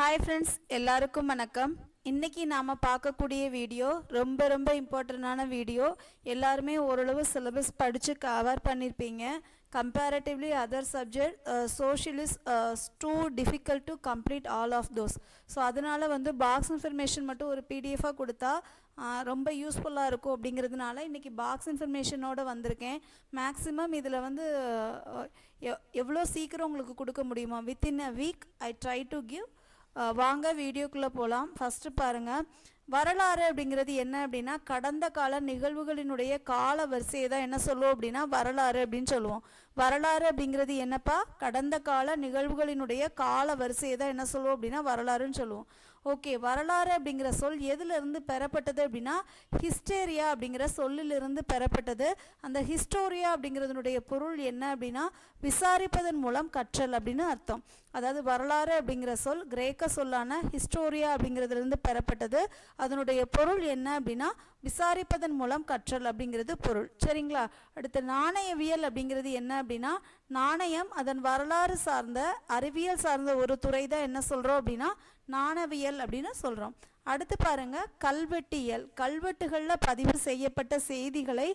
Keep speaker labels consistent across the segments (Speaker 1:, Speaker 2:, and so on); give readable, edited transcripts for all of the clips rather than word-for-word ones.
Speaker 1: Hi friends, எல்லாருக்கும் வணக்கம். இன்னைக்கு நாம பார்க்கக்கூடிய வீடியோ ரொம்ப இம்பார்ட்டன்டான வீடியோ. எல்லாரும் ஓரளவு சிலபஸ் படிச்சு கவர் பண்ணிருப்பீங்க. Comparatively other subject social is too difficult to complete all of those. So அதனால வந்து பாக்ஸ் இன்ஃபர்மேஷன் மட்டும் ஒரு PDF கொடுத்தா ரொம்ப யூஸ்ஃபுல்லா இருக்கும் அப்படிங்கிறதுனால இன்னைக்கு பாக்ஸ் இன்ஃபர்மேஷனோட வந்திருக்கேன். மேக்ஸிமம் இதில் வந்து எவ்வளோ சீக்கிரம் உங்களுக்கு கொடுக்க முடியுமா within a week I try to give. வாங்க வீடியோக்குள்ளே போகலாம். ஃபஸ்ட்டு பாருங்கள், வரலாறு அப்படிங்கிறது என்ன அப்படின்னா கடந்த கால நிகழ்வுகளினுடைய கால வரிசையை தான் என்ன சொல்லுவோம் அப்படின்னா வரலாறு அப்படின்னு சொல்லுவோம். வரலாறு அப்படிங்கிறது என்னப்பா, கடந்த கால நிகழ்வுகளினுடைய கால வரிசையை தான் என்ன சொல்லுவோம் அப்படின்னா வரலாறுன்னு சொல்லுவோம். ஓகே, வரலாறு அப்படிங்கிற சொல் எதிலிருந்து பெறப்பட்டது அப்படின்னா ஹிஸ்டேரியா அப்படிங்கிற சொல்லிலிருந்து பெறப்பட்டது. அந்த ஹிஸ்டோரியா அப்படிங்கிறதுனுடைய பொருள் என்ன அப்படின்னா விசாரிப்பதன் மூலம் கற்றல் அப்படின்னு அர்த்தம். அதாவது வரலாறு அப்படிங்கிற சொல் கிரேக்க சொல்லான ஹிஸ்டோரியா அப்படிங்கிறதுலேருந்து பெறப்பட்டது. அதனுடைய பொருள் என்ன அப்படின்னா விசாரிப்பதன் மூலம் கற்றல் அப்படிங்கிறது பொருள். சரிங்களா? அடுத்து நாணயவியல் அப்படிங்கிறது என்ன அப்படின்னா நாணயம் அதன் வரலாறு சார்ந்த அறிவியல் சார்ந்த ஒரு துறை தான் என்ன சொல்கிறோம் அப்படின்னா நாணயவியல் அப்படின்னு சொல்கிறோம். அடுத்து பாருங்க, கல்வெட்டியல். கல்வெட்டுகளில் பதிவு செய்யப்பட்ட செய்திகளை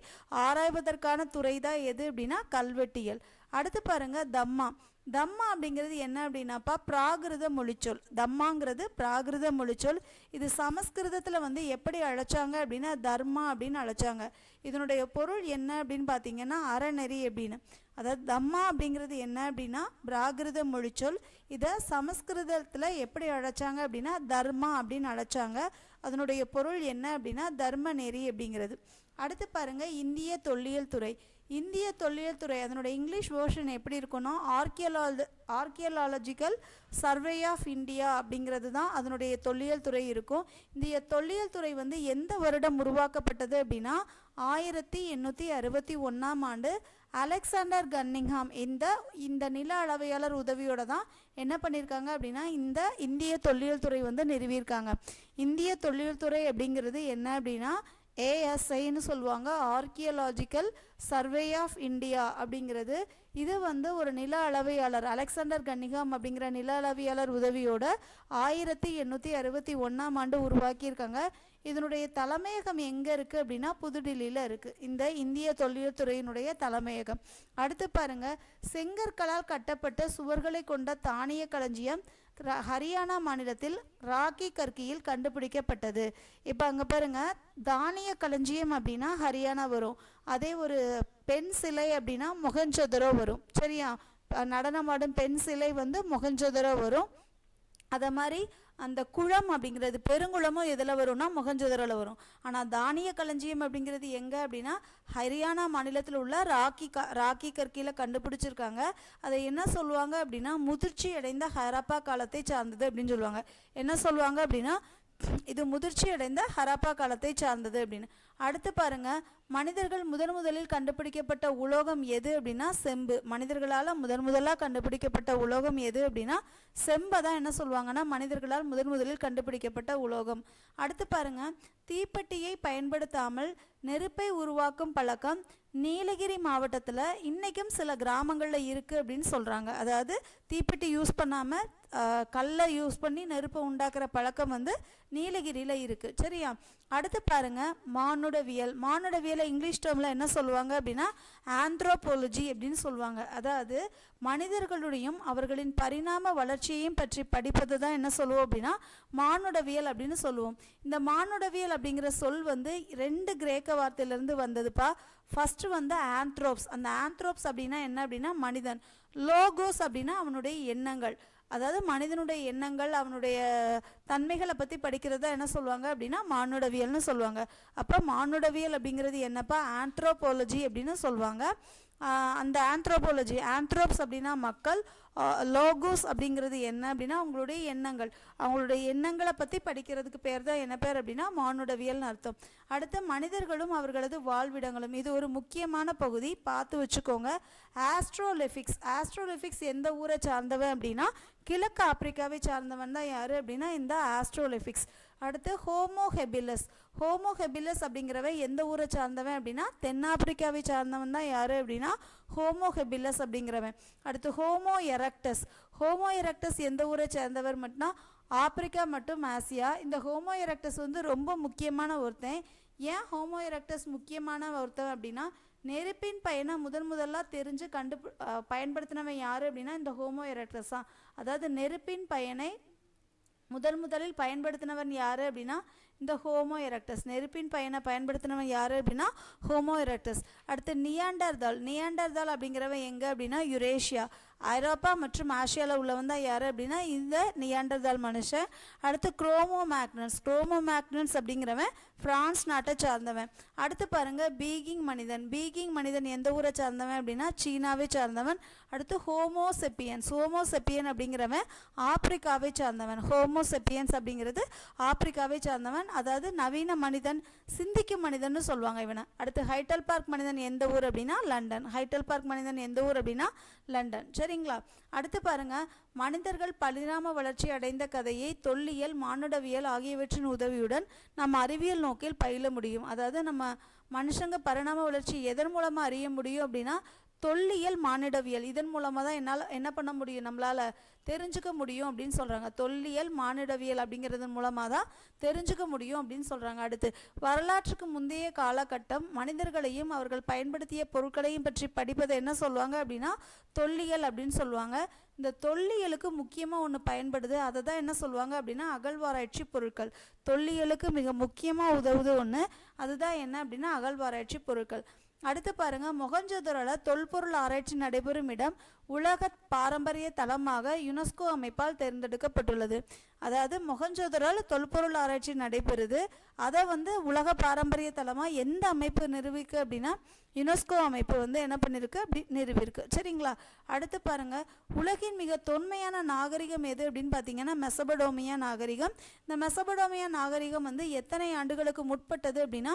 Speaker 1: ஆராய்வதற்கான துறை தான் எது அப்படின்னா கல்வெட்டியல். அடுத்து பாருங்க, தம்மா. தம்மா அப்படிங்கிறது என்ன அப்படின்னாப்பா பிராகிருத மொழிச்சொல். தம்மாங்கிறது பிராகிருத மொழிச்சொல். இது சமஸ்கிருதத்தில் வந்து எப்படி அழைச்சாங்க அப்படின்னா தர்மா அப்படின்னு அழைச்சாங்க. இதனுடைய பொருள் என்ன அப்படின்னு பார்த்தீங்கன்னா அறநெறி அப்படின்னு. அதாவது தம்மா அப்படிங்கிறது என்ன அப்படின்னா பிராகிருத மொழிச்சொல். இதை சமஸ்கிருதத்தில் எப்படி அழைச்சாங்க அப்படின்னா தர்மா அப்படின்னு அழைச்சாங்க. அதனுடைய பொருள் என்ன அப்படின்னா தர்ம நெறி அப்படிங்கிறது. அடுத்து பாருங்க, இந்திய தொல்லியல் துறை. இந்திய தொல்லியல் துறை அதனுடைய இங்கிலீஷ் வேர்ஷன் எப்படி இருக்குன்னா ஆர்கியாலஜிக்கல் சர்வே ஆஃப் இந்தியா அப்படிங்கிறது தான் அதனுடைய தொல்லியல் துறை இருக்கும். இந்த தொல்லியல் துறை வந்து எந்த வருடம் உருவாக்கப்பட்டது அப்படின்னா 1861ஆம் ஆண்டு அலெக்சாண்டர் கன்னிங்ஹாம் இந்த நில அளவையாளர் உதவியோட தான் என்ன பண்ணியிருக்காங்க அப்படின்னா இந்த இந்திய தொல்லியல் துறை வந்து நிறுவியிருக்காங்க. இந்திய தொல்லியல் துறை அப்படிங்கிறது என்ன அப்படின்னா ஏஎஸ்ஐன்னு சொல்லுவாங்க, ஆர்கியாலஜிக்கல் சர்வே ஆஃப் இந்தியா அப்படிங்கிறது. இது வந்து ஒரு நில அளவையாளர் அலெக்சாண்டர் கன்னிங்ஹாம் அப்படிங்கிற நில அளவையாளர் உதவியோட 1861ஆம் ஆண்டு உருவாக்கியிருக்காங்க. இதனுடைய தலைமையகம் எங்கே இருக்குது அப்படின்னா புதுடில்லியில் இருக்குது இந்த இந்திய தொல்லியல் துறையினுடைய தலைமையகம். அடுத்து பாருங்கள், செங்கற்களால் கட்டப்பட்ட சுவர்களை கொண்ட தானிய களஞ்சியம் ஹரியானா மாநிலத்தில் ராக்கி கற்கியில் கண்டுபிடிக்கப்பட்டது. இப்போ அங்கே பாருங்கள், தானிய களஞ்சியம் அப்படின்னா ஹரியானா வரும். அதே ஒரு பெண் சிலை அப்படின்னா மொஹஞ்சதரோ வரும். சரியா? நடனமாடும் பெண் சிலை வந்து மொஹஞ்சதரோ வரும். அதை மாதிரி அந்த குளம் அப்படிங்கிறது பெருங்குளமும் எதில் வரும்னா மொஹஞ்சதரோவில் வரும். ஆனால் தானிய களஞ்சியம் அப்படிங்கிறது எங்கே அப்படின்னா ஹரியானா மாநிலத்தில் உள்ள ராக்கி கற்கியில் கண்டுபிடிச்சிருக்காங்க. அதை என்ன சொல்லுவாங்க அப்படின்னா முதிர்ச்சி அடைந்த ஹரப்பா காலத்தை சார்ந்தது அப்படின்னு சொல்லுவாங்க. என்ன சொல்லுவாங்க அப்படின்னா இது முதிர்ச்சி அடைந்த ஹரப்பா காலத்தை சார்ந்தது அப்படின்னு. அடுத்து பாருங்க, மனிதர்கள் முதலில் கண்டுபிடிக்கப்பட்ட உலோகம் எது அப்படின்னா செம்பு. மனிதர்களால் முதலாக கண்டுபிடிக்கப்பட்ட உலோகம் எது அப்படின்னா செம்பை தான் என்ன சொல்லுவாங்கன்னா மனிதர்களால் முதலில் கண்டுபிடிக்கப்பட்ட உலோகம். அடுத்து பாருங்க, தீப்பெட்டியை பயன்படுத்தாமல் நெருப்பை உருவாக்கும் பழக்கம் நீலகிரி மாவட்டத்தில் இன்றைக்கும் சில கிராமங்களில் இருக்குது அப்படின்னு சொல்கிறாங்க. அதாவது தீப்பெட்டி யூஸ் பண்ணாமல் கல்லை யூஸ் பண்ணி நெருப்பை உண்டாக்குற பழக்கம் வந்து நீலகிரியில் இருக்குது. சரியா? அடுத்து பாருங்கள், மானுடவியல். மானுடவியலை இங்கிலீஷ் டேர்மில் என்ன சொல்லுவாங்க அப்படின்னா ஆந்த்ரோபாலஜி அப்படின்னு சொல்லுவாங்க. அதாவது மனிதர்களுடையும் அவர்களின் பரிணாம வளர்ச்சியையும் பற்றி படிப்பது தான் என்ன சொல்லுவோம் அப்படின்னா மானுடவியல் அப்படின்னு சொல்லுவோம். இந்த மானுடவியல் அப்படிங்கிற சொல் வந்து 2 கிரேக்க வார்த்தையிலேருந்து வந்ததுப்பா. ஃபஸ்ட்டு வந்து ஆந்த்ரோப்ஸ். அந்த ஆந்த்ரோப்ஸ் அப்படின்னா என்ன அப்படின்னா மனிதன். லோகோஸ் அப்படின்னா அவனுடைய எண்ணங்கள். அதாவது மனிதனுடைய எண்ணங்கள் அவனுடைய தன்மைகளை பற்றி படிக்கிறத என்ன சொல்லுவாங்க அப்படின்னா மானுடவியல்னு சொல்லுவாங்க. அப்போ மானுடவியல் அப்படிங்கிறது என்னப்பா ஆந்த்ரோபாலஜி அப்படின்னு சொல்லுவாங்க. அந்த ஆந்த்ரோபாலஜி ஆந்த்ரோப்ஸ் அப்படின்னா மக்கள், லோகோஸ் அப்படிங்கிறது என்ன அப்படின்னா அவங்களுடைய எண்ணங்கள். அவங்களுடைய எண்ணங்களை பற்றி படிக்கிறதுக்கு பேர் தான் என்ன பேர் அப்படின்னா மானுடவியல்னு அர்த்தம். அடுத்து மனிதர்களும் அவர்களது வாழ்விடங்களும். இது ஒரு முக்கியமான பகுதி, பார்த்து வச்சுக்கோங்க. ஆஸ்ட்ரோலிஃபிக்ஸ். ஆஸ்ட்ரோலிஃபிக்ஸ் எந்த ஊரை சார்ந்தவன் அப்படின்னா கிழக்கு ஆப்பிரிக்காவை சார்ந்தவன் தான் யார் அப்படின்னா இந்த ஆஸ்ட்ரோலிஃபிக்ஸ். அடுத்து ஹோமோஹெபிலஸ். ஹோமோஹெபிலஸ் அப்படிங்கிறவன் எந்த ஊரை சார்ந்தவன் அப்படின்னா தென்னாப்பிரிக்காவை சார்ந்தவன் தான் யார் அப்படின்னா ஹோமோஹெபிலஸ் அப்படிங்கிறவன். அடுத்து ஹோமோ எரக்டஸ். ஹோமோ எரக்டஸ் எந்த ஊரை சேர்ந்தவர் மட்டும்னா ஆப்பிரிக்கா மற்றும் ஆசியா. இந்த ஹோமோ எரக்டஸ் வந்து ரொம்ப முக்கியமான ஒருத்தன். ஏன் ஹோமோ எரக்டஸ் முக்கியமான ஒருத்தன் அப்படின்னா நெருப்பின் பயனை முதலாக தெரிஞ்சு பயன்படுத்தினவன் யார் அப்படின்னா இந்த ஹோமோ எரக்டஸ் தான். அதாவது நெருப்பின் பயனை முதலில் பயன்படுத்தினவன் யார் அப்படின்னா இந்த ஹோமோ எரக்டஸ். நெருப்பின் பயனை பயன்படுத்தினவன் யார் அப்படின்னா ஹோமோ எரக்டஸ். அடுத்து நியாண்டர்தால். நியாண்டர்தால் அப்படிங்கிறவன் எங்கே அப்படின்னா யுரேஷியா, ஐரோப்பா மற்றும் ஆசியாவில் உள்ளவன் தான் யார் அப்படின்னா இந்த நியாண்டர்தால் மனுஷன். அடுத்து குரோமோமேக்னன்ஸ். குரோமோமேக்னன்ஸ் அப்படிங்கிறவன் பிரான்ஸ் நாட்டை சார்ந்தவன். அடுத்து பாருங்க பீகிங் மனிதன். பீகிங் மனிதன் எந்த ஊரை சார்ந்தவன் அப்படின்னா சீனாவை சார்ந்தவன். அடுத்து ஹோமோசெப்பியன்ஸ். ஹோமோசெப்பியன் அப்படிங்கிறவன் ஆப்பிரிக்காவை சார்ந்தவன். ஹோமோசெப்பியன்ஸ் அப்படிங்கிறது ஆப்பிரிக்காவை சார்ந்தவன், அதாவது நவீன மனிதன், சிந்திக்கும் மனிதன் சொல்லுவாங்க இவனை. அடுத்து ஹைட்டல் பார்க் மனிதன் எந்த ஊர் அப்படின்னா லண்டன். ஹைட்டல் பார்க் மனிதன் எந்த ஊர் அப்படின்னா லண்டன். சரிங்களா? அடுத்து பாருங்க மனிதர்கள் பரிணாம வளர்ச்சி அடைந்த கதையை தொல்லியல், மானுடவியல் ஆகியவற்றின் உதவியுடன் நம்ம அறிவியல் நோக்கில் பயில முடியும். அதாவது நம்ம மனுஷங்க பரிணாம வளர்ச்சி எதன் மூலமாக அறிய முடியும் அப்படின்னா தொல்லியல், மானிடவியல், இதன் மூலமாக தான் என்னால் என்ன பண்ண முடியும், நம்மளால் தெரிஞ்சுக்க முடியும் அப்படின்னு சொல்கிறாங்க. தொல்லியல், மானிடவியல் அப்படிங்கிறது மூலமாக தான் தெரிஞ்சுக்க முடியும் அப்படின்னு சொல்கிறாங்க. அடுத்து வரலாற்றுக்கு முந்தைய காலகட்டம் மனிதர்களையும் அவர்கள் பயன்படுத்திய பொருட்களையும் பற்றி படிப்பதை என்ன சொல்லுவாங்க அப்படின்னா தொல்லியல் அப்படின்னு சொல்லுவாங்க. இந்த தொல்லியலுக்கு முக்கியமாக ஒன்று பயன்படுது, அதை தான் என்ன சொல்லுவாங்க அப்படின்னா அகழ்வாராய்ச்சி பொருட்கள். தொல்லியலுக்கு மிக முக்கியமாக உதவுது ஒன்று, அதுதான் என்ன அப்படின்னா அகழ்வாராய்ச்சி பொருட்கள். அடுத்து பாருங்க மொஹஞ்சதாரோவில் தொல்பொருள் ஆராய்ச்சி நடைபெறும் இடம் உலக பாரம்பரிய தலமாக யுனெஸ்கோ அமைப்பால் தேர்ந்தெடுக்கப்பட்டுள்ளது. அதாவது மொஹஞ்சதாரோவில் தொல்பொருள் ஆராய்ச்சி நடைபெறுது, அதை வந்து உலக பாரம்பரிய தலமாக எந்த அமைப்பு நிறுவிக்கு அப்படின்னா யுனெஸ்கோ அமைப்பு வந்து என்ன பண்ணியிருக்கு அப்படி நிறுவிருக்கு. சரிங்களா? அடுத்து பாருங்க உலகின் மிக தொன்மையான நாகரிகம் எது அப்படின்னு பார்த்தீங்கன்னா மெசபடோமியா நாகரிகம். இந்த மெசபடோமியா நாகரிகம் வந்து எத்தனை ஆண்டுகளுக்கு முற்பட்டது அப்படின்னா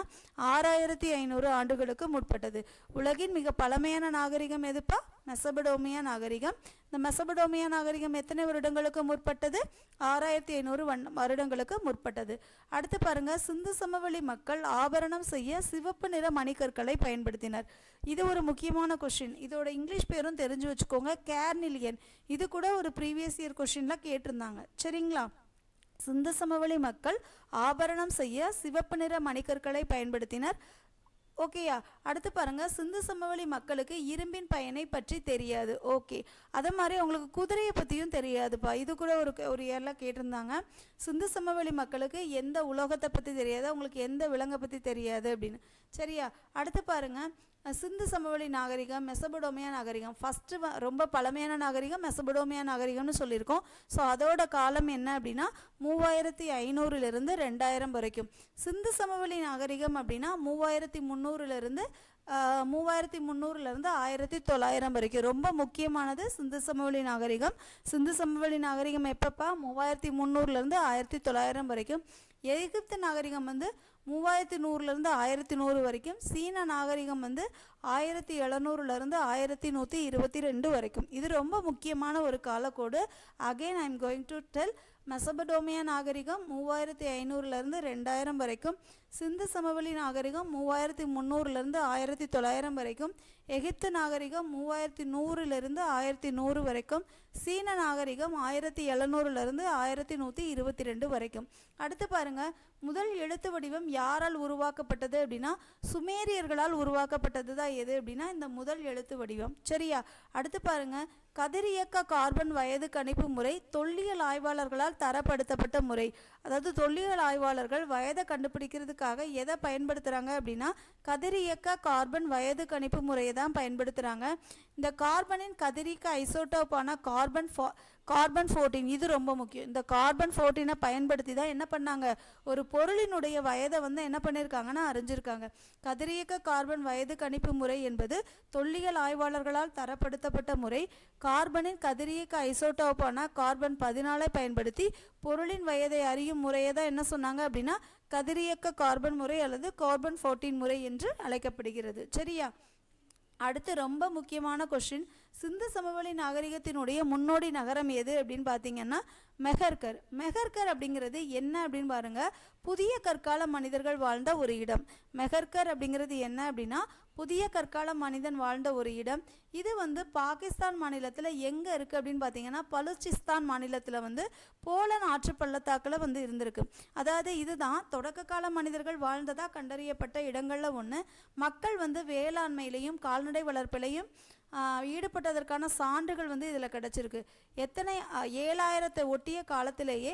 Speaker 1: 6500 ஆண்டுகளுக்கு முற்பட்டது. உலகின் மிக பழமையான நாகரிகம் எதுப்பா? மெசபடோமியா நாகரிகம். இந்த மெசபடோமியா நாகரிகம் எத்தனை வருடங்களுக்கு முற்பட்டது? 6500 வருடங்களுக்கு முற்பட்டது. அடுத்து பாருங்க சிந்து சமவெளி மக்கள் ஆபரணம் செய்ய சிவப்பு நிற மணிக்கற்களை பயன்படுத்தினர். இது ஒரு முக்கியமான கொஸ்டின். இதோட இங்கிலீஷ் பேரும் தெரிஞ்சு வச்சுக்கோங்க, கேர்னிலியன். இது கூட ஒரு ப்ரீவியஸ் இயர் கொஸ்டின்ல கேட்டிருந்தாங்க. சரிங்களா? சிந்து சமவெளி மக்கள் ஆபரணம் செய்ய சிவப்பு நிற மணிக்கற்களை பயன்படுத்தினர். ஓகேயா? அடுத்து பாருங்க சிந்து சமவெளி மக்களுக்கு இரும்பின் பயனை பற்றி தெரியாது. ஓகே, அதே மாதிரி அவங்களுக்கு குதிரையை பற்றியும் தெரியாதுப்பா. இது கூட ஒரு இயரில் கேட்டிருந்தாங்க. சிந்து சமவெளி மக்களுக்கு எந்த உலோகத்தை பற்றி தெரியாது, அவங்களுக்கு எந்த விலங்கை பற்றி தெரியாது அப்படின்னு. சரியா? அடுத்து பாருங்க சிந்து சமவெளி நாகரிகம், மெசபடோமியா நாகரிகம். ஃபஸ்ட்டு ரொம்ப பழமையான நாகரிகம் மெசபடோமியா நாகரிகம்னு சொல்லியிருக்கோம். ஸோ அதோட காலம் என்ன அப்படின்னா 3500 2000 வரைக்கும். சிந்து சமவெளி நாகரிகம் அப்படின்னா 3300 1900 வரைக்கும். ரொம்ப முக்கியமானது சிந்து சமவெளி நாகரிகம். சிந்து சமவெளி நாகரிகம் எப்பப்பா? 3300 1900 வரைக்கும். எகிப்து நாகரிகம் வந்து 3100 1100 வரைக்கும். சீன நாகரிகம் வந்து 1700 1122 வரைக்கும். இது ரொம்ப முக்கியமான ஒரு காலக்கோடு. Again I am going to tell. Mesopotamia நாகரிகம் 3500 2000 வரைக்கும். சிந்து சமவெளி நாகரிகம் 3300 1900 வரைக்கும். எகிப்து நாகரிகம் 3100 1100 வரைக்கும். சீன நாகரிகம் 1700 1122 வரைக்கும். அடுத்து பாருங்க முதல் எழுத்து வடிவம் யாரால் உருவாக்கப்பட்டது அப்படின்னா சுமேரியர்களால் உருவாக்கப்பட்டது தான் எது அப்படின்னா இந்த முதல் எழுத்து வடிவம். சரியா? அடுத்து பாருங்க கதிரியக்க கார்பன் வயது கணிப்பு முறை தொல்லியல் ஆய்வாளர்களால் தரப்படுத்தப்பட்ட முறை. அதாவது தொல்லியல் ஆய்வாளர்கள் வயதை கண்டுபிடிக்கிறதுக்காக எதை பயன்படுத்துகிறாங்க அப்படின்னா கதிரியக்க கார்பன் வயது கணிப்பு முறையை தான் பயன்படுத்துகிறாங்க. இந்த கார்பனின் கதிரியக்க ஐசோட்டோப்பான கார்பன் 14 இது ரொம்ப முக்கியம். இந்த கார்பன் 14 பயன்படுத்தி தான் என்ன பண்ணாங்க, ஒரு பொருளினுடைய வயதை வந்து என்ன பண்ணியிருக்காங்கன்னா அறிஞ்சிருக்காங்க. கதிரியக்க கார்பன் வயது கணிப்பு முறை என்பது தொல்லியல் ஆய்வாளர்களால் தரப்படுத்தப்பட்ட முறை. கார்பனின் கதிரியக்க ஐசோட்டோப்பான கார்பன் 14 பயன்படுத்தி பொருளின் வயதை அறியும் முறையை தான் என்ன சொன்னாங்க அப்படின்னா கதிரியக்க கார்பன் முறை அல்லது கார்பன் 14 முறை என்று அழைக்கப்படுகிறது. சரியா? அடுத்து ரொம்ப முக்கியமான கொஸ்டின், சிந்து சமவெளி நாகரிகத்தினுடைய முன்னோடி நகரம் எது அப்படின்னு பார்த்தீங்கன்னா மெஹர்கர். மெஹர்கர் அப்படிங்கிறது என்ன அப்படின்னு பாருங்க, புதிய கற்கால மனிதர்கள் வாழ்ந்த ஒரு இடம். மெஹர்கர் அப்படிங்கிறது என்ன அப்படின்னா புதிய கற்கால மனிதன் வாழ்ந்த ஒரு இடம். இது வந்து பாகிஸ்தான் மாநிலத்தில் எங்கே இருக்குது அப்படின்னு பார்த்தீங்கன்னா பலுச்சிஸ்தான் மாநிலத்தில் வந்து போலன் ஆற்று பள்ளத்தாக்கில் வந்து இருந்திருக்கு. அதாவது இதுதான் தொடக்க கால மனிதர்கள் வாழ்ந்ததாக கண்டறியப்பட்ட இடங்களில் ஒன்று. மக்கள் வந்து வேளாண்மையிலையும் கால்நடை வளர்ப்பிலையும் ஈடுபட்டதற்கான சான்றுகள் வந்து இதில் கிடச்சிருக்கு. எத்தனை 7000 ஒட்டிய காலத்திலேயே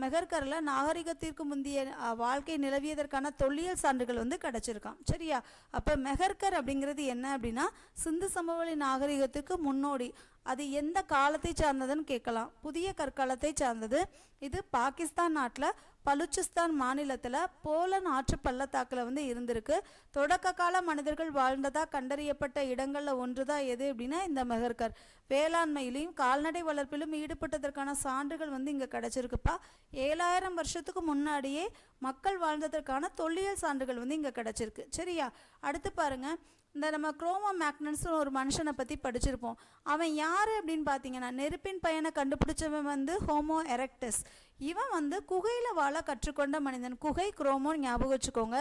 Speaker 1: மெஹர்கரில் நாகரிகத்திற்கு முந்தைய வாழ்க்கை நிலவியதற்கான தொல்லியல் சான்றுகள் வந்து கிடச்சிருக்கான். சரியா? அப்போ மெஹர்கர் அப்படிங்கிறது என்ன அப்படின்னா சிந்து சமவெளி நாகரிகத்துக்கு முன்னோடி. அது எந்த காலத்தை சார்ந்ததுன்னு கேட்கலாம். புதிய கற்காலத்தை சார்ந்தது. இது பாகிஸ்தான் நாட்டில் பலுச்சிஸ்தான் மாநிலத்தில் போலன் ஆற்று பள்ளத்தாக்கில் வந்து இருந்திருக்கு. தொடக்க கால மனிதர்கள் வாழ்ந்ததாக கண்டறியப்பட்ட இடங்களில் ஒன்று தான் எது அப்படின்னா இந்த மெஹர்கர். வேளாண்மையிலையும் கால்நடை வளர்ப்பிலும் ஈடுபட்டதற்கான சான்றுகள் வந்து இங்கே கிடச்சிருக்குப்பா. 7000 வருஷத்துக்கு முன்னாடியே மக்கள் வாழ்ந்ததற்கான தொல்லியல் சான்றுகள் வந்து இங்கே கிடச்சிருக்கு. சரியா? அடுத்து பாருங்க, இந்த நம்ம குரோமோ மேக்னன்ஸ்னு ஒரு மனுஷனை பற்றி படிச்சிருப்போம். அவன் யார் அப்படின்னு பார்த்தீங்கன்னா நெருப்பின் பையனை கண்டுபிடிச்சவன் வந்து ஹோமோ எரெக்டஸ். இவன் வந்து குகையில் வாழ கற்றுக்கொண்ட மனிதன். குகை குரோமோன்னு ஞாபகம் வச்சுக்கோங்க.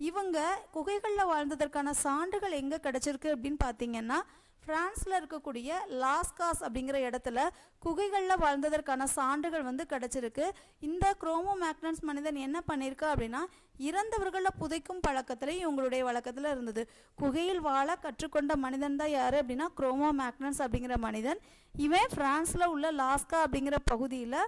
Speaker 1: இவங்க குகைகளில் வாழ்ந்ததற்கான சான்றுகள் எங்கே கிடச்சிருக்கு அப்படின்னு பார்த்தீங்கன்னா பிரான்ஸில் இருக்கக்கூடிய லாஸ்காஸ் அப்படிங்கிற இடத்துல குகைகளில் வாழ்ந்ததற்கான சான்றுகள் வந்து கிடச்சிருக்கு. இந்த குரோமோ மேக்னன்ஸ் மனிதன் என்ன பண்ணியிருக்கா அப்படின்னா இறந்தவர்களை புதைக்கும் பழக்கத்தில் இவங்களுடைய வழக்கத்தில் இருந்தது. குகையில் வாழ கற்றுக்கொண்ட மனிதன் தான் யார் அப்படின்னா குரோமோ மேக்னன்ஸ் அப்படிங்கிற மனிதன். இவன் பிரான்ஸில் உள்ள லாஸ்கா அப்படிங்கிற பகுதியில்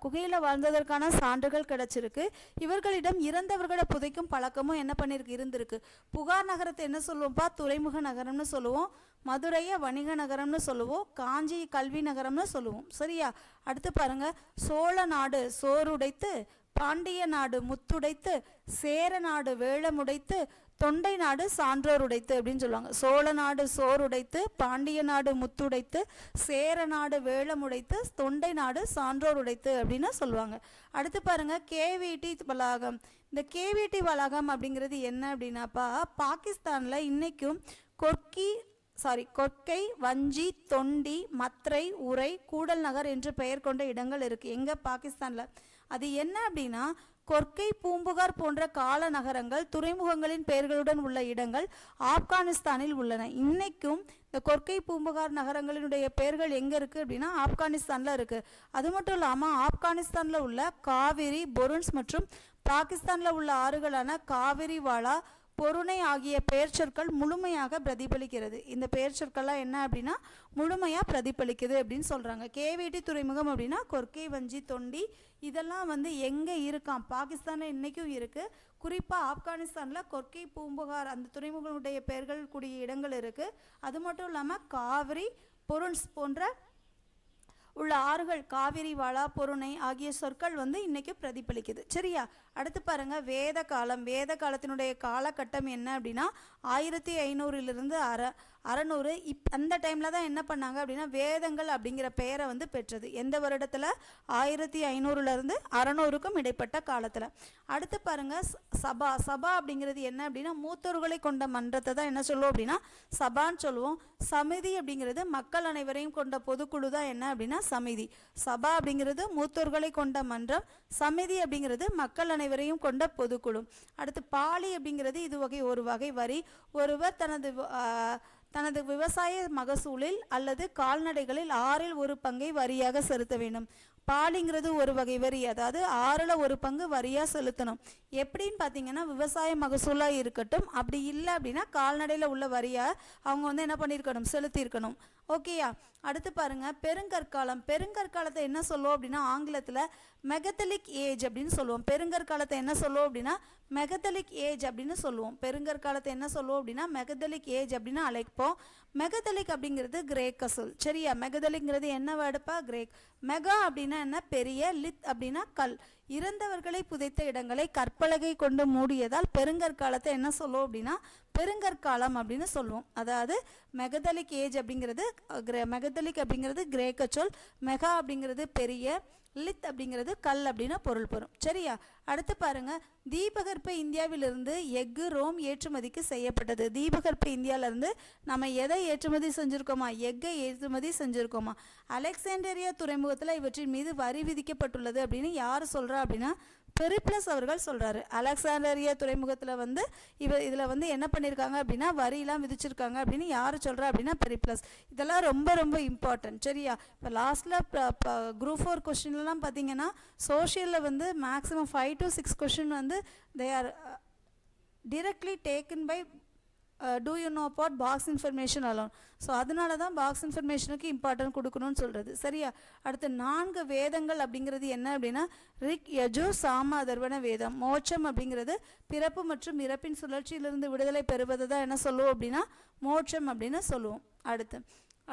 Speaker 1: குகையில் வாழ்ந்ததற்கான சான்றுகள் கிடைச்சிருக்கு. இவர்களிடம் இறந்தவர்களை புதைக்கும் பழக்கமும் என்ன பண்ணியிருக்கு இருந்திருக்கு. புகார் நகரத்தை என்ன சொல்லுவோம்ப்பா துறைமுக நகரம்னு சொல்லுவோம். மதுரையை வணிக நகரம்னு சொல்லுவோம். காஞ்சி கல்வி நகரம்னு சொல்லுவோம். சரியா? அடுத்து பாருங்க, சோழ நாடு சோறுடைத்து, பாண்டிய நாடு முத்துடைத்து, சேர நாடு வேளமுடைத்து, தொண்டை நாடு சான்றோர் உடைத்து அப்படின்னு சொல்லுவாங்க. சோழ நாடு சோறுடைத்து, பாண்டிய நாடு முத்துடைத்து, சேர நாடு வேளமுடைத்து, தொண்டை நாடு சான்றோர் உடைத்து அப்படின்னு சொல்லுவாங்க. அடுத்து பாருங்க, கேவிடி வளாகம். இந்த கேவிடி வளாகம் அப்படிங்கிறது என்ன அப்படின்னாப்பா பாகிஸ்தானில் இன்னைக்கும் கொற்கை, வஞ்சி, தொண்டி, மத்ரை, உரை, கூடல் நகர் என்று பெயர் கொண்ட இடங்கள் இருக்குது. எங்கே? பாகிஸ்தானில். அது என்ன அப்படின்னா கொற்கை, பூம்புகார் போன்ற கால நகரங்கள் துறைமுகங்களின் பெயர்களுடன் உள்ள இடங்கள் ஆப்கானிஸ்தானில் உள்ளன. இன்னைக்கும் இந்த கொற்கை, பூம்புகார் நகரங்களினுடைய பெயர்கள் எங்கே இருக்குது அப்படின்னா ஆப்கானிஸ்தானில் இருக்குது. அது மட்டும் இல்லாமல் ஆப்கானிஸ்தானில் உள்ள காவிரி, பொருன்ஸ் மற்றும் பாகிஸ்தானில் உள்ள ஆறுகளான காவிரி, வாலா, பொருணை ஆகிய பெயர் சொற்கள் முழுமையாக பிரதிபலிக்கிறது. இந்த பெயர் சொற்கள்லாம் என்ன அப்படின்னா முழுமையாக பிரதிபலிக்குது அப்படின்னு சொல்கிறாங்க. கேவிடி துறைமுகம் அப்படின்னா கொற்கை, வஞ்சி, தொண்டி இதெல்லாம் வந்து எங்கே இருக்கான் பாகிஸ்தானில் இன்றைக்கும் இருக்குது. குறிப்பாக ஆப்கானிஸ்தானில் கொற்கை, பூம்புகார் அந்த துறைமுகங்களுடைய பெயர்கள் கூடிய இடங்கள் இருக்குது. அது மட்டும் இல்லாமல் காவிரி, பொருன்ஸ் போன்ற உள்ள ஆறுகள் காவிரி, வாலா, பொருணை ஆகிய சொற்கள் வந்து இன்னைக்கு பிரதிபலிக்குது. சரியா? அடுத்து பாருங்க, வேத காலம். வேத காலத்தினுடைய காலகட்டம் என்ன அப்படின்னா 1500 600. அந்த டைமில் தான் என்ன பண்ணாங்க அப்படின்னா வேதங்கள் அப்படிங்கிற பெயரை வந்து பெற்றது. எந்த வருடத்தில்? 1500 600க்கும் இடைப்பட்ட காலத்தில். அடுத்து பாருங்க, சபா. சபா அப்படிங்கிறது என்ன அப்படின்னா மூத்தோர்களை கொண்ட மன்றத்தை தான் என்ன சொல்லுவோம் அப்படின்னா சபான்னு சொல்லுவோம். சமிதி அப்படிங்கிறது மக்கள் அனைவரையும் கொண்ட பொதுக்குழு தான் என்ன அப்படின்னா சமிதி. சபா அப்படிங்கிறது மூத்தோர்களை கொண்ட மன்றம். சமிதி அப்படிங்கிறது மக்கள் அனைவரையும் கொண்ட பொதுக்குழு. அடுத்து பாலி அப்படிங்கிறது இது ஒரு வகை வரி. ஒருவர் தனது விவசாய மகசூலில் அல்லது கால்நடைகளில் 1/6 ஒரு பங்கை வரியாக செலுத்த வேண்டும். பாலிங்கிறது ஒரு வகை வரி, அதாவது 1/6 ஒரு பங்கு வரியாக செலுத்தணும். எப்படின்னு பார்த்தீங்கன்னா விவசாய மகசூலாக இருக்கட்டும், அப்படி இல்லை அப்படின்னா கால்நடையில் உள்ள வரியாக அவங்க வந்து என்ன பண்ணியிருக்கணும் செலுத்தியிருக்கணும். ஓகேயா? அடுத்து பாருங்க, பெருங்கற்காலம். பெருங்கற்காலத்தை என்ன சொல்லுவோம் அப்படின்னா ஆங்கிலத்தில் மெகதலிக் ஏஜ் அப்படின்னு சொல்லுவோம். பெருங்கற்காலத்தை என்ன சொல்லுவோம் அப்படின்னா மெகதலிக் ஏஜ் அப்படின்னு சொல்லுவோம். பெருங்கற்காலத்தை என்ன சொல்லுவோம் அப்படின்னா மெகதலிக் ஏஜ் அப்படின்னு அழைப்போம். மெகதலிக் அப்படிங்கிறது கிரேக்க சொல். சரியா? மெகதலிக்ங்கிறது என்ன வேர்டுப்பா? கிரேக். மெகா அப்படின்னா என்ன? பெரிய. லித் அப்படின்னா கல். இறந்தவர்களை புதைத்த இடங்களை கற்பலகை கொண்டு மூடியதால் பெருங்கற்காலத்தை என்ன சொல்லுவோம் அப்படின்னா பெருங்கற்காலம் அப்படின்னு சொல்லுவோம். அதாவது மெகதலிக் ஏஜ் அப்படிங்கிறது மெகதலிக் அப்படிங்கிறது கிரேக்க சொல், மெகா அப்படிங்கிறது பெரிய, லித் அப்படிங்கிறது கல் அப்படின்னு பொருள் பெறும். சரியா? அடுத்து பாருங்க, தீபகற்ப இந்தியாவிலிருந்து எஃகு ரோம் ஏற்றுமதிக்கு செய்யப்பட்டது. தீபகற்ப இந்தியாவிலிருந்து நம்ம எதை ஏற்றுமதி செஞ்சுருக்கோமா? எஃகை ஏற்றுமதி செஞ்சுருக்கோமா? அலெக்சாண்டரியா துறைமுகத்தில் இவற்றின் மீது வரி விதிக்கப்பட்டுள்ளது அப்படின்னு யார் சொல்கிறா அப்படின்னா பெரிப்ளஸ் அவர்கள் சொல்கிறாரு. அலெக்சாண்டரியா துறைமுகத்தில் வந்து இதில் வந்து என்ன பண்ணியிருக்காங்க அப்படின்னா வரியெலாம் விதிச்சிருக்காங்க அப்படின்னு யார் சொல்கிறா அப்படின்னா பெரிப்ளஸ். இதெல்லாம் ரொம்ப ரொம்ப இம்பார்ட்டன்ட். சரியா? இப்போ லாஸ்ட்டில் குரூப் 4 கொஸ்டின்லாம் பார்த்தீங்கன்னா சோஷியலில் வந்து மேக்ஸிமம் 5 to 6 கொஸ்டின் வந்து they are directly taken by do you know about box information alone. So அதனால தான் பாக்ஸ் இன்ஃபர்மேஷனுக்கு இம்பார்ட்டன்ட் கொடுக்கணும்னு சொல்கிறது. சரியா? அடுத்து 4 வேதங்கள் அப்படிங்கிறது என்ன அப்படின்னா ரிக், யஜு, சாம, அதர்வண வேதம். மோட்சம் அப்படிங்கிறது பிறப்பு மற்றும் இறப்பின் சுழற்சியிலிருந்து விடுதலை பெறுவது தான் என்ன சொல்லுவோம் அப்படின்னா மோட்சம் அப்படின்னு சொல்லுவோம்.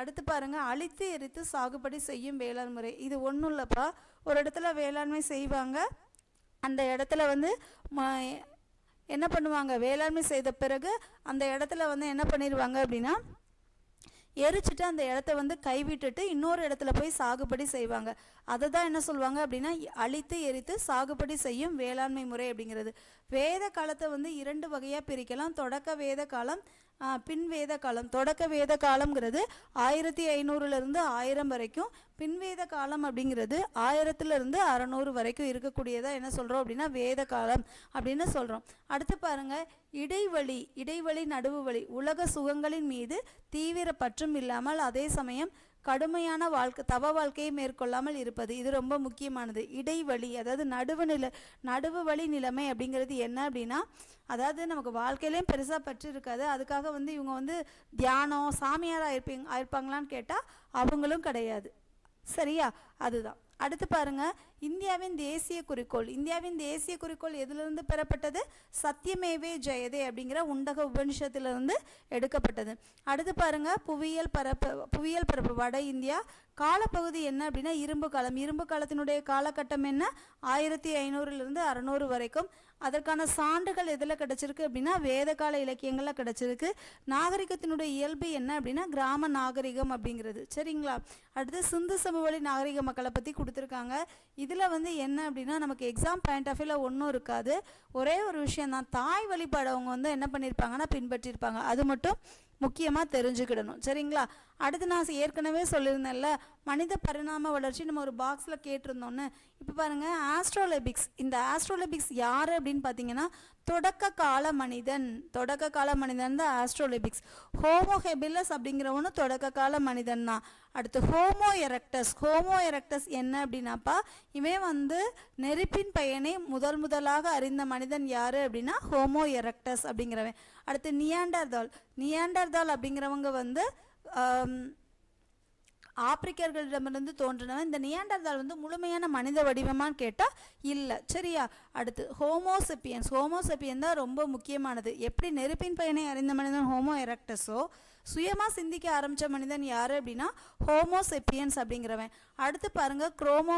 Speaker 1: அடுத்து பாருங்க, அழித்து எரித்து சாகுபடி செய்யும் வேளாண் முறை. இது ஒன்றும் இல்லைப்பா, ஒரு இடத்துல வேளாண்மை செய்வாங்க, அந்த இடத்துல வந்து என்ன பண்ணுவாங்க, வேளாண்மை செய்த பிறகு அந்த இடத்துல வந்து என்ன பண்ணிடுவாங்க அப்படின்னா எரிச்சிட்டு அந்த இடத்த வந்து கைவிட்டுட்டு இன்னொரு இடத்துல போய் சாகுபடி செய்வாங்க. அதை தான் என்ன சொல்லுவாங்க அப்படின்னா அழித்து எரித்து சாகுபடி செய்யும் வேளாண்மை முறை அப்படிங்கிறது. வேத காலத்தை வந்து 2 வகையாக பிரிக்கலாம். தொடக்க வேத காலம், பின் வேத காலம். தொடக்க வேத காலம்ங்கிறது 1500 1000 வரைக்கும், பின்வேத காலம் அப்படிங்கிறது 1000 600 வரைக்கும் இருக்கக்கூடியதாக என்ன சொல்கிறோம் அப்படின்னா வேத காலம் அப்படின்னு சொல்கிறோம். அடுத்து பாருங்கள், இடைவெளி நடுவு வழி. உலக சுகங்களின் மீது தீவிர பற்றும் இல்லாமல் அதே சமயம் கடுமையான தவ வாழ்க்கையை மேற்கொள்ளாமல் இருப்பது. இது ரொம்ப முக்கியமானது. இடைவெளி, அதாவது நடுவு வழி நிலைமை அப்படிங்கிறது என்ன அப்படின்னா அதாவது நமக்கு வாழ்க்கையிலையும் பெருசாக பற்று இருக்காது, அதுக்காக வந்து இவங்க வந்து தியானம் சாமியாராக ஆயிருப்பாங்களான்னு கேட்டால் அவங்களும் கிடையாது. சரியா? அதுதான். அடுத்து பாருங்க, இந்தியாவின் தேசிய குறிக்கோள் எதிலிருந்து பெறப்பட்டது? சத்தியமேவே ஜெயதே அப்படிங்கிற உண்டக உபனிஷத்திலிருந்து எடுக்கப்பட்டது. அடுத்து பாருங்க, புவியியல் பரப்பு வட இந்தியா. காலப்பகுதி என்ன அப்படின்னா இரும்பு காலத்தினுடைய காலகட்டம் என்ன? 1500 600 வரைக்கும். அதற்கான சான்றுகள் எதில் கிடச்சிருக்கு அப்படின்னா வேத கால இலக்கியங்களில் கிடச்சிருக்கு. நாகரிகத்தினுடைய இயல்பு என்ன அப்படின்னா கிராம நாகரிகம் அப்படிங்கிறது. சரிங்களா? அடுத்து சிந்து சமவெளி நாகரிக மக்களை பற்றி கொடுத்துருக்காங்க. இதில் வந்து என்ன அப்படின்னா நமக்கு எக்ஸாம் பாயிண்ட் ஆஃப் வியூவில் ஒன்றும் இருக்காது, ஒரே ஒரு விஷயம் தான், தாய் வழிபாடு அவங்க வந்து என்ன பண்ணியிருப்பாங்கன்னா பின்பற்றியிருப்பாங்க. அது மட்டும் முக்கியமாக தெரிஞ்சுக்கிடணும். சரிங்களா? அடுத்து நான் ஏற்கனவே சொல்லியிருந்தேன்ல மனித பரிணாம வளர்ச்சி நம்ம ஒரு பாக்ஸில் கேட்டிருந்தோன்னு. இப்போ பாருங்கள், ஆஸ்ட்ரோலெபிக்ஸ். இந்த ஆஸ்ட்ரோலெபிக்ஸ் யார் அப்படின்னு பார்த்தீங்கன்னா தொடக்க கால மனிதன் தான் ஆஸ்ட்ரோலெபிக்ஸ். ஹோமோ ஹெபிலஸ் அப்படிங்கிறவனு தொடக்க கால மனிதன் தான். அடுத்து ஹோமோ எரக்டஸ் என்ன அப்படின்னாப்பா இவன் வந்து நெருப்பின் பயனை முதலாக அறிந்த மனிதன் யார் அப்படின்னா ஹோமோ எரக்டஸ் அப்படிங்கிறவன். அடுத்து நியாண்டர்தால் அப்படிங்கிறவங்க வந்து ஆப்பிரிக்கர்களிடமிருந்து தோன்றினவன். இந்த நியாண்டர்தால் வந்து முழுமையான மனித வடிவமானு கேட்டால் இல்லை. சரியா? அடுத்து ஹோமோசெப்பியன் தான் ரொம்ப முக்கியமானது. எப்படி நெருப்பின் பயனை அறிந்த மனிதன் ஹோமோ எரக்டஸோ சுயமாக சிந்திக்க ஆரம்பித்த மனிதன் யார் அப்படின்னா ஹோமோசெப்பியன்ஸ் அப்படிங்கிறவன். அடுத்து பாருங்கள், குரோமோ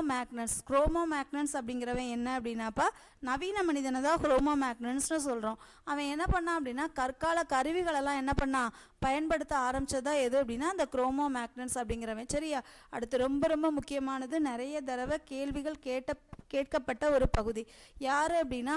Speaker 1: மேக்னன்ஸ் அப்படிங்கிறவன் என்ன அப்படின்னாப்பா நவீன மனிதனை தான் குரோமோ மேக்னன்ஸ்னு சொல்கிறோம். அவன் என்ன பண்ணான் அப்படின்னா கற்கால கருவிகளெல்லாம் என்ன பண்ணான் பயன்படுத்த ஆரம்பித்ததா எது அப்படின்னா அந்த குரோமோ மேக்னன்ஸ் அப்படிங்கிறவன். சரியா? அடுத்து ரொம்ப ரொம்ப முக்கியமானது, நிறைய தடவை கேள்விகள் கேட்கப்பட்ட ஒரு பகுதி யார் அப்படின்னா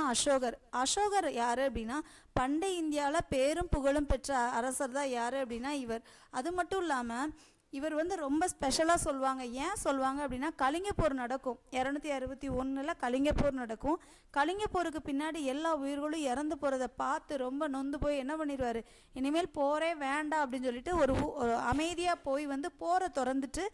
Speaker 1: அசோகர் யார் அப்படின்னா பண்டை இந்தியாவில் பேரும் புகழும் பெற்ற அரசர் தான் யார் அப்படின்னா இவர். அது மட்டும் இல்லாமல் இவர் வந்து ரொம்ப ஸ்பெஷலாக சொல்லுவாங்க. ஏன் சொல்லுவாங்க அப்படின்னா கலிங்க போர் நடக்கும் 261 கலிங்க போர் நடக்கும். கலிங்க போருக்கு பின்னாடி எல்லா உயிர்களும் இறந்து போகிறத பார்த்து ரொம்ப நொந்து போய் என்ன பண்ணிடுவார், இனிமேல் போரே வேண்டாம் அப்படின்னு சொல்லிட்டு ஒரு அமைதியாக போய் வந்து போரை திறந்துட்டு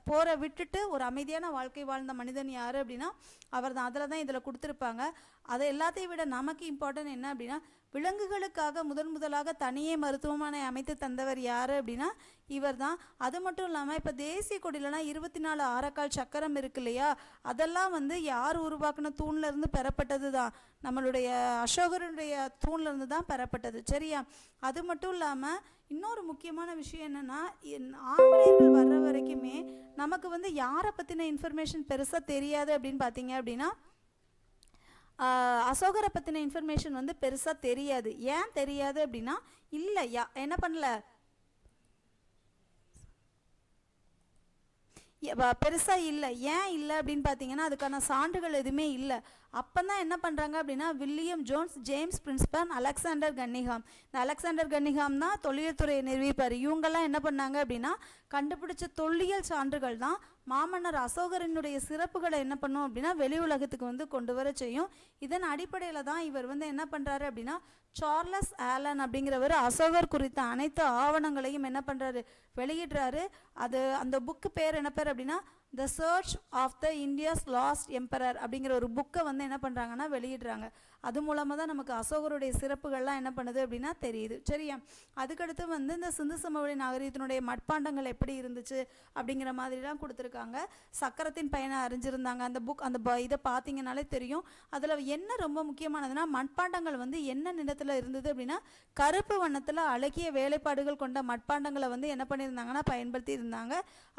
Speaker 1: போரை விட்டுட்டு ஒரு அமைதியான வாழ்க்கை வாழ்ந்த மனிதன் யார் அப்படின்னா அவர் தான். அதில் தான் இதில் கொடுத்துருப்பாங்க. அதை எல்லாத்தையும் விட நமக்கு இம்பார்ட்டன்ட் என்ன அப்படின்னா விலங்குகளுக்காக முதலாக தனியே மருத்துவமனை அமைத்து தந்தவர் யார் அப்படின்னா இவர் தான். அது மட்டும் இல்லாமல் இப்போ தேசிய கொடியிலலாம் 24 ஆரக்கால் சக்கரம் இருக்கு இல்லையா, அதெல்லாம் வந்து யார் உருவாக்குன தூண்லேருந்து பெறப்பட்டது தான், நம்மளுடைய அசோகருடைய தூண்லேருந்து தான் பெறப்பட்டது. சரியா? அது மட்டும் இல்லாமல் இன்னொரு முக்கியமான விஷயம் என்னென்னா ஆங்கிலேயர்கள் வர்ற வரைக்குமே நமக்கு வந்து யாரை பற்றின இன்ஃபர்மேஷன் பெருசாக தெரியாது அப்படின்னு பார்த்தீங்க அப்படின்னா அசோகரை பற்றின இன்ஃபர்மேஷன் வந்து பெருசாக தெரியாது. ஏன் தெரியாது அப்படின்னா என்ன பண்ணல, பெருசாக இல்லை. ஏன் இல்லை அப்படின்னு பார்த்தீங்கன்னா அதுக்கான சான்றுகள் எதுவுமே இல்லை. அப்போ தான் என்ன பண்ணுறாங்க அப்படின்னா William Jones, James Prinsep, Alexander Cunningham, இந்த அலெக்சாண்டர் கன்னிங்ஹாம் தான் தொல்லியல் துறையை நிறுவிப்பார். இவங்கெல்லாம் என்ன பண்ணாங்க அப்படின்னா கண்டுபிடிச்ச தொல்லியல் சான்றுகள் தான் மாமன்னர் அசோகரினுடைய சிறப்புகளை என்ன பண்ணும் அப்படின்னா வெளி உலகத்துக்கு வந்து கொண்டு வர செய்யும். இதன் அடிப்படையில் தான் இவர் வந்து என்ன பண்ணுறாரு அப்படின்னா சார்லஸ் ஆலன் அப்படிங்கிறவர் அசோகர் குறித்த அனைத்து ஆவணங்களையும் என்ன பண்ணுறாரு, வெளியிடுறாரு. அந்த புக்கு பேர் என்ன பேர் அப்படின்னா the search of the India's last emperor அப்படிங்கிற ஒரு புக்கை வந்து என்ன பண்ணுறாங்கன்னா வெளியிடுறாங்க. அது மூலமாக தான் நமக்கு அசோகருடைய சிறப்புகள்லாம் என்ன பண்ணுது அப்படின்னா தெரியுது. சரியா? அதுக்கடுத்து வந்து இந்த சிந்து சமவெளி நாகரிகத்தினுடைய மட்பாண்டங்கள் எப்படி இருந்துச்சு அப்படிங்கிற மாதிரிலாம் கொடுத்துருக்காங்க. சக்கரத்தின் பயனை அறிஞ்சிருந்தாங்க. அந்த புக் இதை பார்த்தீங்கன்னாலே தெரியும். அதில் என்ன ரொம்ப முக்கியமானதுன்னா மட்பாண்டங்கள் வந்து என்ன நிறத்தில் இருந்தது அப்படின்னா கருப்பு வண்ணத்தில் அழகிய வேலைப்பாடுகள் கொண்ட மட்பாண்டங்களை வந்து என்ன பண்ணியிருந்தாங்கன்னா பயன்படுத்தி இருந்தாங்க.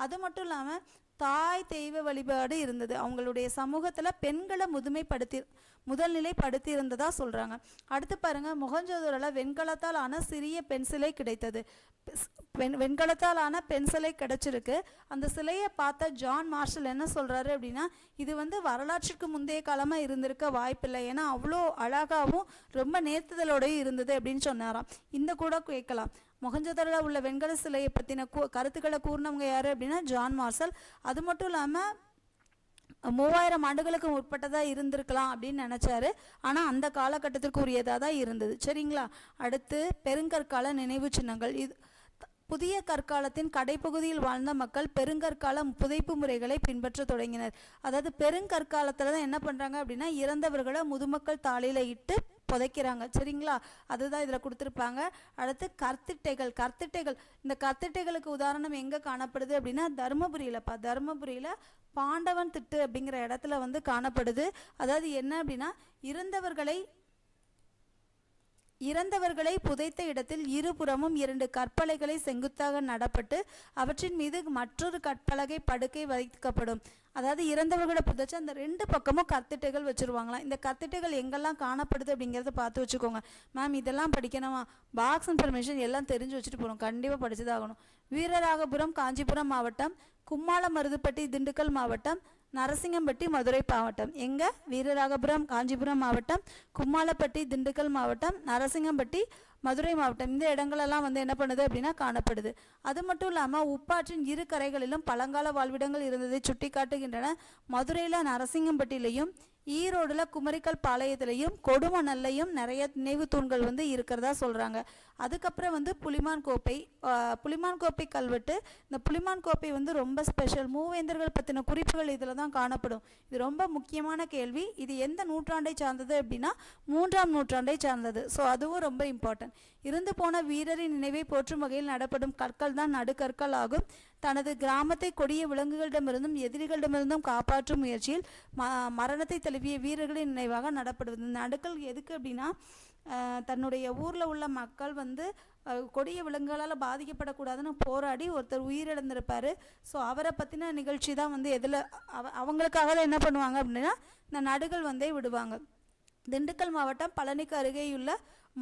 Speaker 1: அது மட்டும் இல்லாமல் தாய் தெய்வ வழிபாடு இருந்தது. அவங்களுடைய சமூகத்தில் பெண்களை முதல்நிலைப்படுத்தி இருந்ததா சொல்கிறாங்க. அடுத்து பாருங்கள், மொஹஞ்சதாரோவில் வெண்கலத்தால் ஆன சிறிய பெண் சிலை கிடைத்தது. வெண்கலத்தால் ஆன பெண் சிலை கிடைச்சிருக்கு. அந்த சிலையை பார்த்த ஜான் மார்ஷல் என்ன சொல்கிறாரு அப்படின்னா இது வந்து வரலாற்றுக்கு முந்தைய காலமாக இருந்திருக்க வாய்ப்பில்லை, ஏன்னா அவ்வளோ அழகாகவும் ரொம்ப நேர்த்துதலோடையும் இருந்தது அப்படின்னு சொன்னாராம். இந்த கூட கேட்கலாம். மொஹஞ்சதாரோவில் உள்ள வெண்கல சிலையை பற்றின கருத்துக்களை கூறினவங்க யார் அப்படின்னா ஜான் மார்ஷல். அது மட்டும் இல்லாமல் 3000 ஆண்டுகளுக்கு முற்பட்டதாக இருந்திருக்கலாம் அப்படின்னு நினச்சாரு. ஆனால் அந்த காலகட்டத்திற்கு உரியதாக தான் இருந்தது. சரிங்களா? அடுத்து பெருங்கற்கால நினைவு சின்னங்கள். இது புதிய கற்காலத்தின் கடைப்பகுதியில் வாழ்ந்த மக்கள் பெருங்கற்கால புதைப்பு முறைகளை பின்பற்ற தொடங்கினர். அதாவது பெருங்கற்காலத்தில் தான் என்ன பண்ணுறாங்க அப்படின்னா இறந்தவர்களை முதுமக்கள் தாளியில் இட்டு புதைக்கிறாங்க. சரிங்களா? அதுதான் இதில் கொடுத்துருப்பாங்க. அடுத்து கற்திட்டைகள். இந்த கற்திட்டைகளுக்கு உதாரணம் எங்கே காணப்படுது அப்படின்னா தருமபுரியில் பாண்டவன் திட்டு அப்படிங்கிற இடத்துல வந்து காணப்படுது. அதாவது என்ன அப்படின்னா இறந்தவர்களை புதைத்த இடத்தில் இருபுறமும் 2 கற்பலகைகளை செங்குத்தாக நடப்பட்டு அவற்றின் மீது மற்றொரு கற்பலகை படுக்கை வைக்கப்படும். அதாவது இறந்தவர்களை புதைச்சு அந்த 2 பக்கமும் கற்திட்டைகள் வச்சுருவாங்களாம். இந்த கற்திட்டைகள் எங்கெல்லாம் காணப்படுது அப்படிங்கிறத பார்த்து வச்சுக்கோங்க. மேம் இதெல்லாம் படிக்கணுமா? பாக்ஸ் இன்ஃபர்மேஷன் எல்லாம் தெரிஞ்சு வச்சுட்டு போகணும். கண்டிப்பாக படிச்சுதாகணும். வீரராகபுரம் காஞ்சிபுரம் மாவட்டம், கும்மாளமருதுப்பட்டி திண்டுக்கல் மாவட்டம், நரசிங்கம்பட்டி மதுரை மாவட்டம். எங்கே? வீரராகபுரம் காஞ்சிபுரம் மாவட்டம், கும்மாளப்பட்டி திண்டுக்கல் மாவட்டம், நரசிங்கம்பட்டி மதுரை மாவட்டம். இந்த இடங்களெல்லாம் வந்து என்ன பண்ணுது அப்படின்னா காணப்படுது. அது மட்டும் இல்லாமல் உப்பாற்றின் 2 கரைகளிலும் பழங்கால வாழ்விடங்கள் இருந்ததை சுட்டி காட்டுகின்றன. மதுரையில் நரசிங்கம்பட்டியிலையும் ஈரோடுல குமரிக்கல் பாளையத்திலையும் கொடுமணல்லையும் நிறைய நினைவு தூண்கள் வந்து இருக்கிறதா சொல்கிறாங்க. அதுக்கப்புறம் வந்து புலிமான் கோப்பை கல்வெட்டு. இந்த புலிமான் கோப்பை வந்து ரொம்ப ஸ்பெஷல். மூவேந்தர்கள் பற்றின குறிப்புகள் இதில் தான் காணப்படும். இது ரொம்ப முக்கியமான கேள்வி. இது எந்த நூற்றாண்டை சார்ந்தது அப்படின்னா 3ஆம் நூற்றாண்டை சார்ந்தது. ஸோ அதுவும் ரொம்ப இம்பார்ட்டன்ட். இருந்து போன வீரரின் நினைவை போற்றும் வகையில் நடப்படும் கற்கள் தான் நடுக்கற்கள் ஆகும். தனது கிராமத்தை கொடிய விலங்குகளிடமிருந்தும் எதிரிகளிடமிருந்தும் காப்பாற்றும் முயற்சியில் மரணத்தை தழுவிய வீரர்களின் நினைவாக நடப்படுவது. இந்த நடுக்கல் எதுக்கு அப்படின்னா தன்னுடைய ஊரில் உள்ள மக்கள் வந்து கொடிய விலங்குகளால் பாதிக்கப்படக்கூடாதுன்னு போராடி ஒருத்தர் உயிரிழந்திருப்பார். ஸோ அவரை பற்றின நிகழ்ச்சி தான் வந்து அவங்களுக்காக தான் என்ன பண்ணுவாங்க அப்படின்னா இந்த நடுகள் வந்தே விடுவாங்க. திண்டுக்கல் மாவட்டம் பழனிக்கு அருகேயுள்ள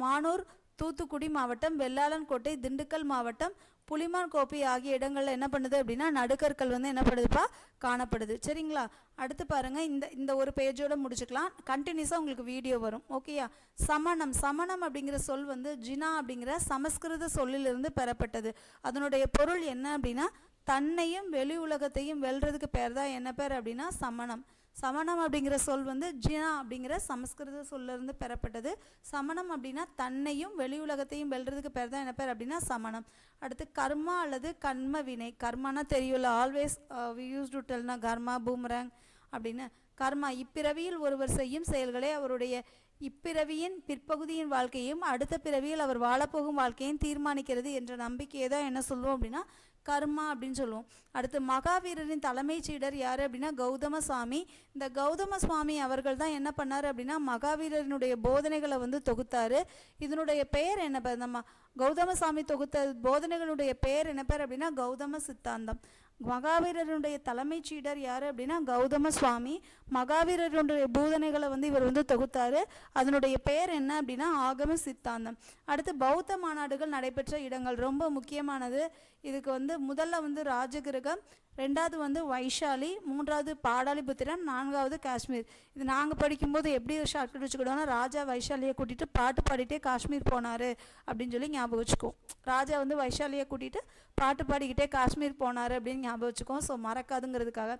Speaker 1: மானூர், தூத்துக்குடி மாவட்டம் வெள்ளாளன்கோட்டை, திண்டுக்கல் மாவட்டம் புலிமான் கோப்பை ஆகிய இடங்கள்ல என்ன பண்ணுது அப்படின்னா நடுக்கற்கள் வந்து என்ன பண்ணுதுப்பா காணப்படுது. சரிங்களா? அடுத்து பாருங்க, இந்த ஒரு பேஜோட முடிச்சுக்கலாம். கண்டினியூஸாக உங்களுக்கு வீடியோ வரும். ஓகேயா? சமணம் அப்படிங்கிற சொல் வந்து ஜினா அப்படிங்கிற சமஸ்கிருத சொல்லிலிருந்து பெறப்பட்டது. அதனுடைய பொருள் என்ன அப்படின்னா தன்னையும் வெளி உலகத்தையும் வெல்றதுக்கு பேர் தான் என்ன பேர் அப்படின்னா சமணம். சமணம் அப்படிங்கிற சொல் வந்து ஜினா அப்படிங்கிற சமஸ்கிருத சொல்லிருந்து பெறப்பட்டது. சமணம் அப்படின்னா தன்னையும் வெளி உலகத்தையும் வெல்றதுக்கு பேர் தான் என்ன பேர் அப்படின்னா சமணம். அடுத்து கர்மா அல்லது கர்ம வினை. கர்மானா தெரியும்ல, ஆல்வேஸ் வி யூஸ் டு டெல்னா கர்மா பூமரங் அப்படின்னு. கர்மா இப்பிறவியில் ஒருவர் செய்யும் செயல்களே அவருடைய இப்பிறவியின் பிற்பகுதியின் வாழ்க்கையும் அடுத்த பிறவியில் அவர் வாழப்போகும் வாழ்க்கையும் தீர்மானிக்கிறது என்ற நம்பிக்கையை தான் என்ன சொல்லுவோம் அப்படின்னா கர்மா அப்படின்னு சொல்லுவோம். அடுத்து மகாவீரரின் தலைமை சீடர் யார் அப்படின்னா கௌதம சுவாமி. இந்த கௌதம சுவாமி அவர்கள் தான் என்ன பண்ணார் அப்படின்னா மகாவீரரினுடைய போதனைகளை வந்து தொகுத்தாரு. இதனுடைய பெயர் என்ன? நம்ம கௌதம சுவாமி தொகுத்த போதனைகளுடைய பெயர் என்ன பேர் அப்படின்னா கௌதம சித்தாந்தம். மகாவீரருடைய தலைமை சீடர் யார் அப்படின்னா கௌதம சுவாமி. மகாவீரருடைய போதனைகளை வந்து இவர் வந்து தொகுத்தாரு. அதனுடைய பெயர் என்ன அப்படின்னா ஆகம சித்தாந்தம். அடுத்து பௌத்த மாநாடுகள் நடைபெற்ற இடங்கள் ரொம்ப முக்கியமானது. இதுக்கு வந்து முதல்ல வந்து ராஜகிரகம், ரெண்டாவது வந்து வைஷாலி, மூன்றாவது பாடாலிபுத்திரன், நான்காவது காஷ்மீர். இது நாங்கள் படிக்கும்போது எப்படி ஒரு ஷார்ட்கட் வச்சுக்கிட்டோம்னா, ராஜா வைஷாலியை கூட்டிகிட்டு பாட்டு பாடிட்டே காஷ்மீர் போனார் அப்படின்னு சொல்லி ஞாபகம் வச்சுக்குவோம். ராஜா வந்து வைஷாலியை கூட்டிகிட்டு பாட்டு பாடிக்கிட்டே காஷ்மீர் போனார் அப்படின்னு ஞாபகம் வச்சுக்குவோம். ஸோ மறக்காதுங்கிறதுக்காக.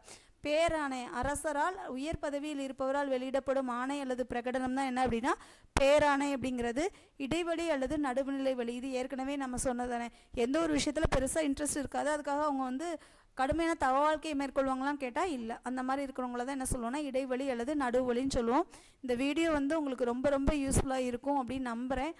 Speaker 1: பேராணை, அரசரால் உயர் பதவியில் இருப்பவரால் வெளியிடப்படும் ஆணை அல்லது பிரகடனம் தான் என்ன அப்படின்னா பேராணை அப்படிங்கிறது. இடைவெளி அல்லது நடுவுநிலை வழி, இது ஏற்கனவே நம்ம சொன்னதானே. எந்த ஒரு விஷயத்தில் பெருசாக இன்ட்ரெஸ்ட் இருக்காது, அதுக்காக அவங்க வந்து கடுமையான தவ வாழ்க்கையை மேற்கொள்வாங்களாம் கேட்டால் இல்லை. அந்த மாதிரி இருக்கிறவங்கள தான் என்ன சொல்லுவோம்னா இடைவெளி அல்லது நடுவழின்னு சொல்லுவோம். இந்த வீடியோ வந்து உங்களுக்கு ரொம்ப ரொம்ப யூஸ்ஃபுல்லாக இருக்கும் அப்படின்னு நம்புகிறேன்.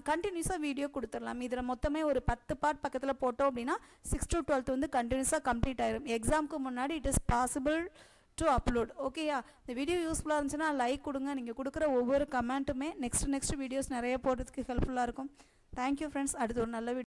Speaker 1: கண்டினியூஸாக வீடியோ கொடுத்துடலாம். இதில் மொத்தமே ஒரு 10 பார்ட் பக்கத்தில் போட்டோம் அப்படின்னா 6 to 12 வந்து கண்டினியூஸாக கம்ப்ளீட் ஆயிரும். எக்ஸாமுக்கு முன்னாடி it is possible to upload. ஓகேயா? இந்த வீடியோ யூஸ்ஃபுல்லாக இருந்துச்சுன்னா லைக் கொடுங்க. நீங்கள் கொடுக்குற ஒவ்வொரு கமெண்ட்டுமே நெக்ஸ்ட் வீடியோஸ் நிறைய போடுறதுக்கு ஹெல்ப்ஃபுல்லாக இருக்கும். Thank you friends. அடுத்து ஒரு நல்ல வீடியோ